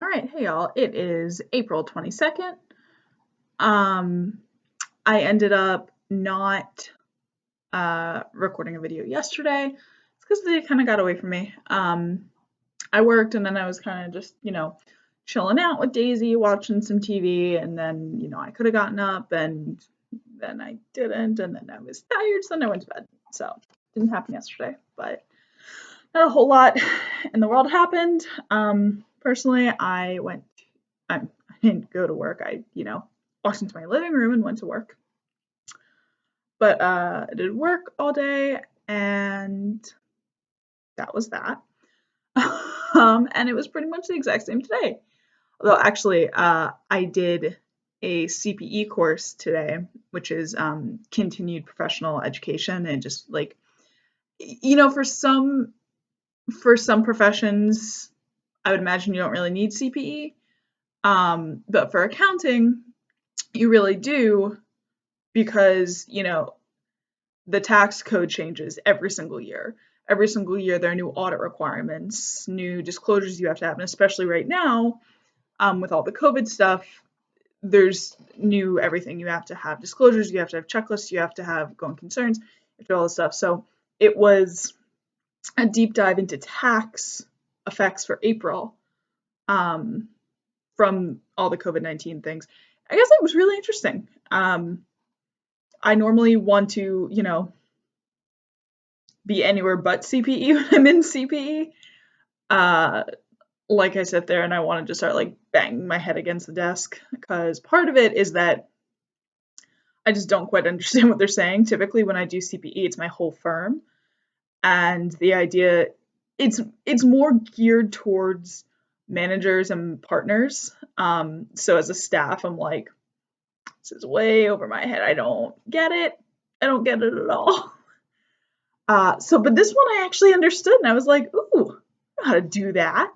All right, hey y'all. It is April 22nd. Um, I ended up not recording a video yesterday. It's because they kind of got away from me. I worked and then I was kind of just, chilling out with Daisy, watching some TV, and then, I could have gotten up and then I didn't, and then I was tired, so then I went to bed. So it didn't happen yesterday, but not a whole lot in the world happened. Personally, I didn't go to work. I, walked into my living room and went to work. But I did work all day, and that was that. And it was pretty much the exact same today. Although actually, I did a CPE course today, which is continued professional education, and just like, for some professions, I would imagine you don't really need CPE. But for accounting, you really do because, the tax code changes every single year. Every single year, there are new audit requirements, new disclosures you have to have. And especially right now, with all the COVID stuff, there's new everything. You have to have disclosures, you have to have checklists, you have to have going concerns, you have to do all this stuff. So it was a deep dive into tax effects for April from all the COVID-19 things. I guess it was really interesting. I normally want to, be anywhere but CPE when I'm in CPE. Like I sit there and I want to just start like banging my head against the desk because part of it is that I just don't quite understand what they're saying. Typically, when I do CPE, it's my whole firm, and the idea it's more geared towards managers and partners. So as a staff, I'm like, this is way over my head. I don't get it. I don't get it at all. But this one I actually understood, and I was like, ooh, I know how to do that.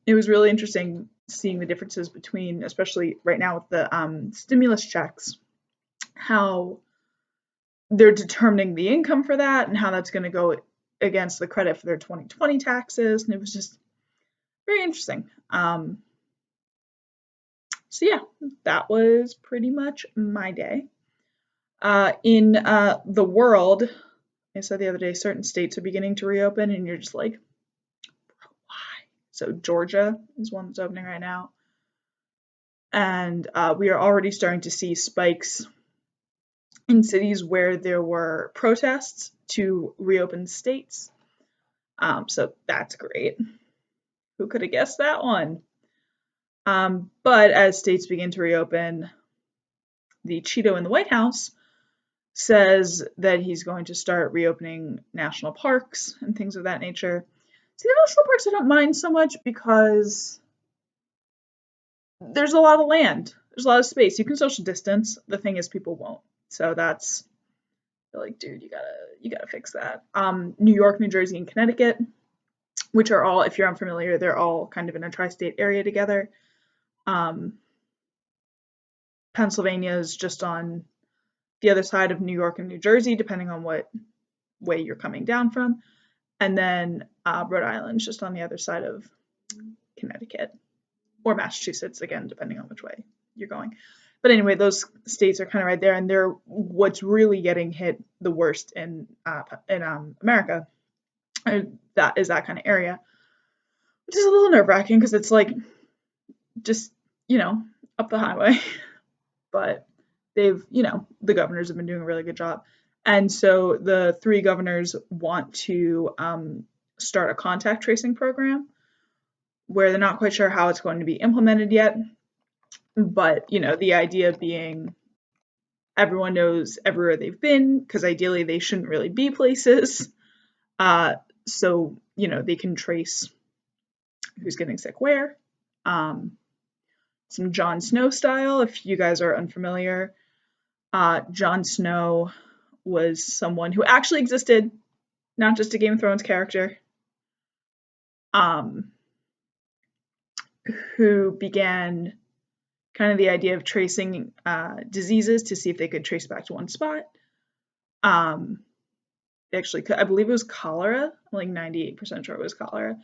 It was really interesting seeing the differences between, especially right now with the stimulus checks, how they're determining the income for that and how that's going to go against the credit for their 2020 taxes. And it was just very interesting. So yeah, that was pretty much my day. In the world, I said the other day, certain states are beginning to reopen, and you're just like, why? So Georgia is one that's opening right now, and we are already starting to see spikes in cities where there were protests to reopen states. So that's great. Who could have guessed that one? But as states begin to reopen, the Cheeto in the White House says that he's going to start reopening national parks and things of that nature. See, the national parks I don't mind so much because there's a lot of land. There's a lot of space. You can social distance. The thing is, people won't. So that's like, dude, you gotta fix that. New York, New Jersey, and Connecticut, which are all, if you're unfamiliar, they're all kind of in a tri-state area together. Pennsylvania is just on the other side of New York and New Jersey, depending on what way you're coming down from. And then Rhode Island's just on the other side of Connecticut, or Massachusetts, again, depending on which way you're going. But anyway, those states are kind of right there, and they're what's really getting hit the worst in America. That is that kind of area, which is a little nerve-wracking because it's like just up the highway. But they've the governors have been doing a really good job, and so the three governors want to start a contact tracing program where they're not quite sure how it's going to be implemented yet. But the idea being everyone knows everywhere they've been because ideally they shouldn't really be places. So they can trace who's getting sick where. Some Jon Snow style, if you guys are unfamiliar. Jon Snow was someone who actually existed, not just a Game of Thrones character, who began kind of the idea of tracing diseases to see if they could trace back to one spot. Actually, I believe it was cholera. I'm like 98% sure it was cholera.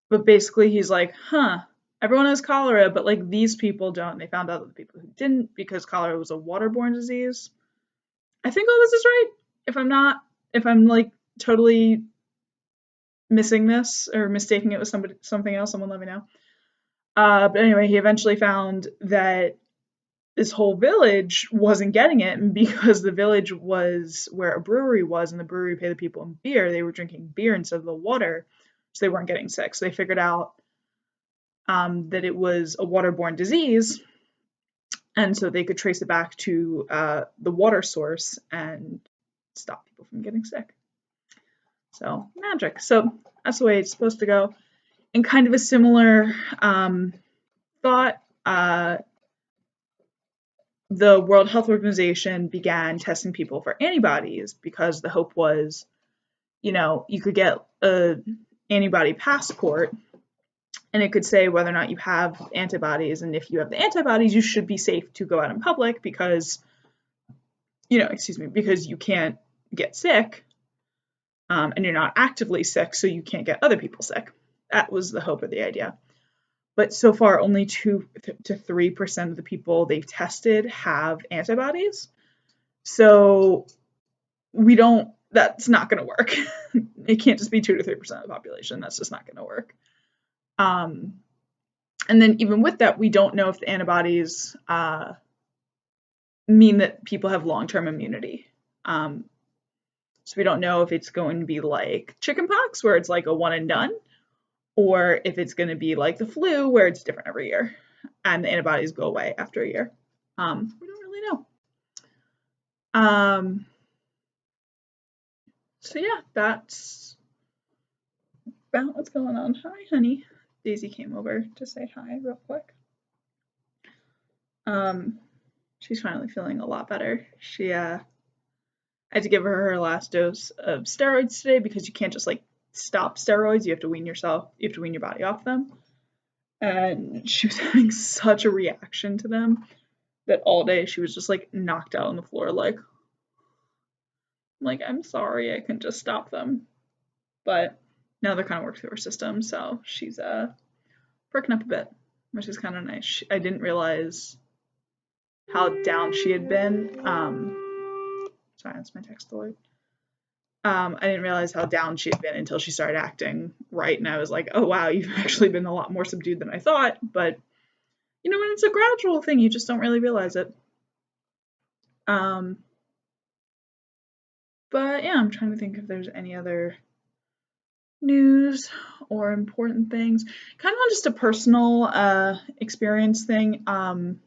But basically, he's like, huh, everyone has cholera, but like these people don't. They found out that the people who didn't, because cholera was a waterborne disease. I think all this is right. If I'm not, if I'm like totally missing this or mistaking it with something else, someone let me know. But anyway, he eventually found that this whole village wasn't getting it, and because the village was where a brewery was, and the brewery paid the people in beer, they were drinking beer instead of the water, so they weren't getting sick. So they figured out that it was a waterborne disease, and so they could trace it back to the water source and stop people from getting sick. So magic. So that's the way it's supposed to go. And kind of a similar thought, the World Health Organization began testing people for antibodies because the hope was, you could get an antibody passport and it could say whether or not you have antibodies. And if you have the antibodies, you should be safe to go out in public because, because you can't get sick and you're not actively sick, so you can't get other people sick. That was the hope of the idea. But so far, only 2 to 3% of the people they've tested have antibodies. So that's not going to work. It can't just be 2 to 3% of the population. That's just not going to work. And then even with that, we don't know if the antibodies mean that people have long-term immunity. So we don't know if it's going to be like chickenpox, where it's like a one and done, or if it's going to be like the flu, where it's different every year, and the antibodies go away after a year. We don't really know. So yeah, that's about what's going on. Hi, honey. Daisy came over to say hi real quick. She's finally feeling a lot better. She I had to give her last dose of steroids today because you can't just like stop steroids. You have to wean your body off them. And she was having such a reaction to them that all day she was just like knocked out on the floor, like I'm sorry, I can just stop them. But now they're kind of worked through her system, so she's perking up a bit, which is kind of nice. I didn't realize how down she had been. Sorry, that's my text alert. I didn't realize how down she had been until she started acting right, and I was like, oh wow, you've actually been a lot more subdued than I thought. But when it's a gradual thing, you just don't really realize it. But yeah, I'm trying to think if there's any other news or important things. Kind of on just a personal experience thing. I've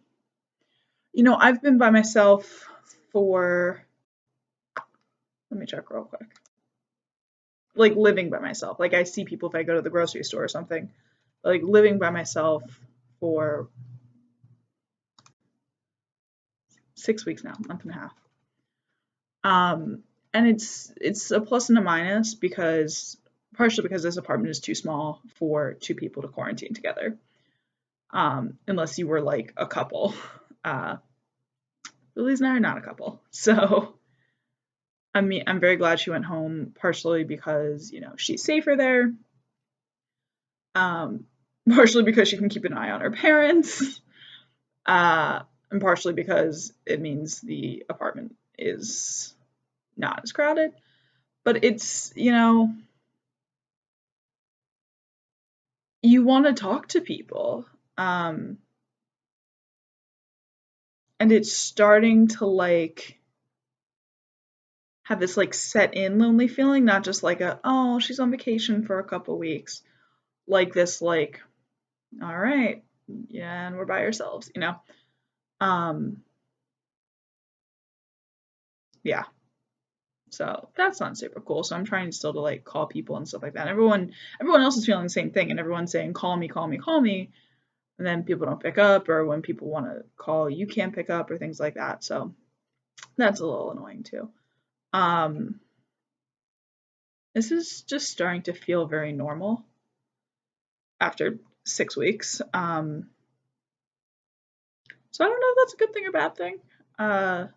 been by myself for, let me check real quick. Like living by myself. Like I see people if I go to the grocery store or something. Like living by myself for 6 weeks now, month and a half. And it's a plus and a minus because partially because this apartment is too small for 2 people to quarantine together. Unless you were like a couple. Lily's and I are not a couple. So I'm very glad she went home, partially because, she's safer there. Partially because she can keep an eye on her parents. And partially because it means the apartment is not as crowded. But it's, you want to talk to people. And it's starting to like have this like set in lonely feeling, not just like she's on vacation for a couple weeks. Like this, like, all right, yeah, and we're by ourselves, Yeah. So that's not super cool. So I'm trying still to like call people and stuff like that. Everyone else is feeling the same thing, and everyone's saying, call me, call me, call me. And then people don't pick up, or when people want to call, you can't pick up, or things like that. So that's a little annoying too. This is just starting to feel very normal after 6 weeks. So I don't know if that's a good thing or bad thing. I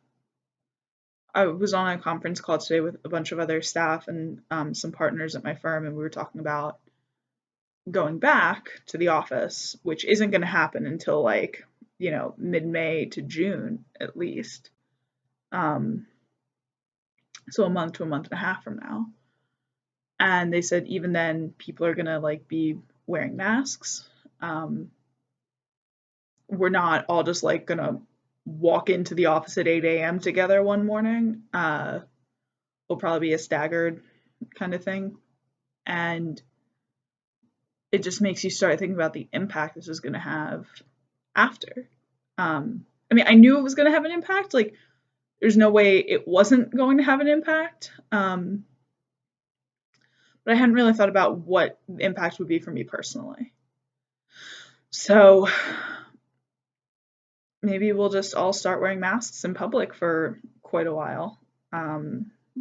was on a conference call today with a bunch of other staff and some partners at my firm, and we were talking about going back to the office, which isn't going to happen until like, mid-May to June at least. So a month to a month and a half from now. And they said even then people are going to like be wearing masks. We're not all just like going to walk into the office at 8 a.m. together one morning. Will probably be a staggered kind of thing. And it just makes you start thinking about the impact this is going to have after. I mean, I knew it was going to have an impact. Like, there's no way it wasn't going to have an impact. But I hadn't really thought about what the impact would be for me personally. So maybe we'll just all start wearing masks in public for quite a while.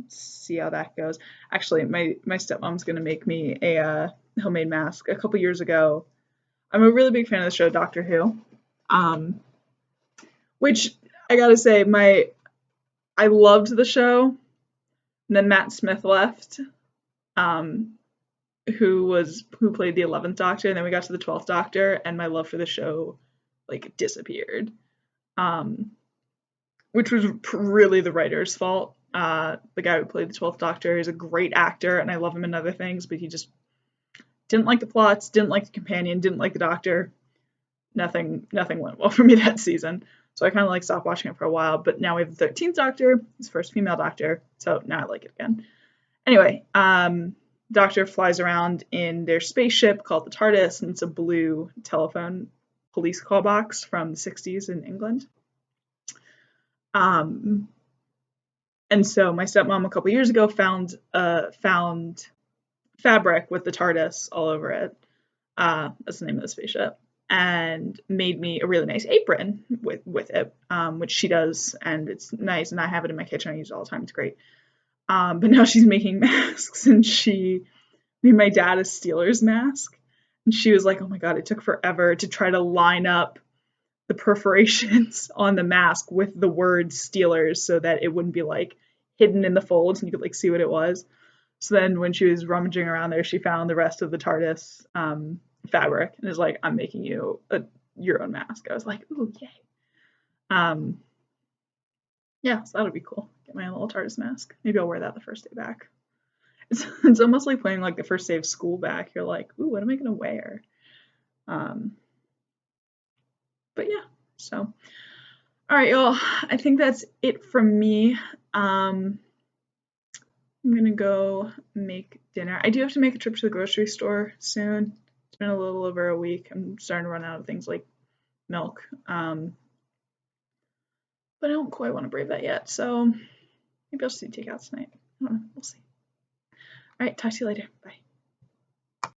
See how that goes. Actually, my stepmom's going to make me a homemade mask a couple years ago. I'm a really big fan of the show Doctor Who, which I gotta say, I loved the show. And then Matt Smith left, who played the 11th Doctor, and then we got to the 12th Doctor, and my love for the show like disappeared, which was really the writer's fault. The guy who played the 12th Doctor is a great actor, and I love him in other things, but he just didn't like the plots, didn't like the companion, didn't like the Doctor. Nothing went well for me that season. So I kind of like stopped watching it for a while, but now we have the 13th Doctor, his first female Doctor, so now I like it again. Anyway, Doctor flies around in their spaceship called the TARDIS, and it's a blue telephone police call box from the 60s in England. And so my stepmom a couple years ago found fabric with the TARDIS all over it. That's the name of the spaceship. And made me a really nice apron with it, which she does, and it's nice, and I have it in my kitchen. I use it all the time. It's great. But now she's making masks, and she made my dad a Steelers mask. And she was like, oh my God, it took forever to try to line up the perforations on the mask with the word Steelers so that it wouldn't be like hidden in the folds and you could like see what it was. So then when she was rummaging around there, she found the rest of the TARDIS fabric and is like, I'm making you your own mask. I was like, ooh, yay. Yeah, so that'll be cool. Get my own little TARDIS mask. Maybe I'll wear that the first day back. It's almost like playing like the first day of school back. You're like, ooh, what am I gonna wear? But yeah, so all right, y'all. I think that's it from me. I'm gonna go make dinner. I do have to make a trip to the grocery store soon. It's been a little over a week. I'm starting to run out of things like milk. But I don't quite want to brave that yet. So maybe I'll just do takeout tonight. I don't know. We'll see. All right, talk to you later.